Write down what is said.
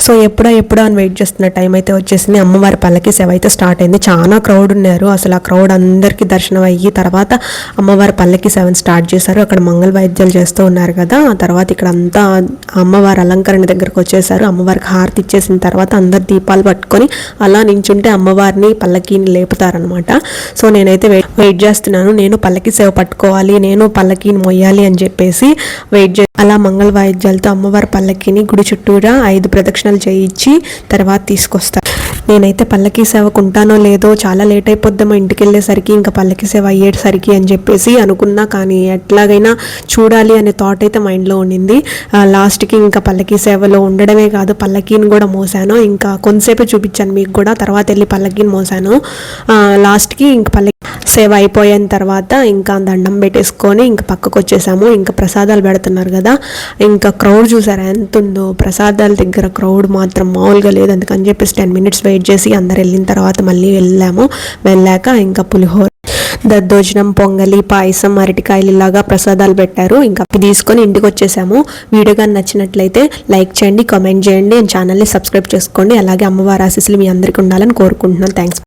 So ఎప్పుడో అని wait చేస్తున్న టైం అయితే వచ్చేసింది. అమ్మవారి పల్లకి సేవ అయితే స్టార్ట్ అయింది. చాలా క్రౌడ్ ఉన్నారు. అసలు ఆ క్రౌడ్ అందరికీ దర్శనం అయ్యి తర్వాత అమ్మవారి పల్లకి సేవను స్టార్ట్ చేశారు. అక్కడ మంగళ వాయిద్యాలు చేస్తూ ఉన్నారు కదా. ఆ తర్వాత ఇక్కడ అంతా అమ్మవారి అలంకరణ దగ్గరకు వచ్చేసారు. అమ్మవారికి హారతి ఇచ్చేసిన తర్వాత అందరు దీపాలు పట్టుకొని అలా నించుంటే అమ్మవారిని పల్లకీని లేపుతారనమాట. సో నేనైతే వెయిట్ చేస్తున్నాను. నేను పల్లకి సేవ పట్టుకోవాలి, నేను పల్లకీని మొయ్యాలి అని చెప్పేసి అలా మంగళ వాయిద్యాలతో అమ్మవారి పల్లకీని గుడి చుట్టూరా 5 ప్రదక్షిణలు చేయించి తర్వాత తీసుకొస్తారు. నేనైతే పల్లకీ సేవకు ఉంటానో లేదో, చాలా లేట్ అయిపోద్దామో ఇంటికి వెళ్ళేసరికి, ఇంకా పల్లకీ సేవ అయ్యేసరికి అని చెప్పేసి అనుకున్నా. కానీ ఎట్లాగైనా చూడాలి అనే థాట్ అయితే మైండ్లో ఉండింది. లాస్ట్కి ఇంకా పల్లకీ సేవలో ఉండడమే కాదు, పల్లకీని కూడా మోసాను. ఇంకా కొంతసేపే చూపించాను మీకు కూడా. తర్వాత వెళ్ళి పల్లకీని మోసాను. లాస్ట్కి ఇంకా పల్లకీ సేవ అయిపోయిన తర్వాత ఇంకా దండం పెట్టేసుకొని ఇంకా పక్కకు వచ్చేసాము. ఇంకా ప్రసాదాలు పెడుతున్నారు కదా, ఇంకా క్రౌడ్ చూసారా ఎంత ఉందో. ప్రసాదాల దగ్గర క్రౌడ్ మాత్రం మామూలుగా లేదు. అందుకని చెప్పేసి 10 minutes వెయిట్ చేసి అందరు వెళ్ళిన తర్వాత మళ్ళీ వెళ్ళాక ఇంకా పులిహోర, దద్దోజనం, పొంగలి, పాయసం, అరటికాయలు ఇలాగా ప్రసాదాలు పెట్టారు. ఇంకా తీసుకొని ఇంటికి వచ్చేసాము. వీడియో కానీ నచ్చినట్లయితే లైక్ చేయండి, కామెంట్ చేయండి, ఛానల్ని సబ్స్క్రైబ్ చేసుకోండి. అలాగే అమ్మవారి ఆశీస్సులు మీ అందరికీ ఉండాలని కోరుకుంటున్నాను. థ్యాంక్స్.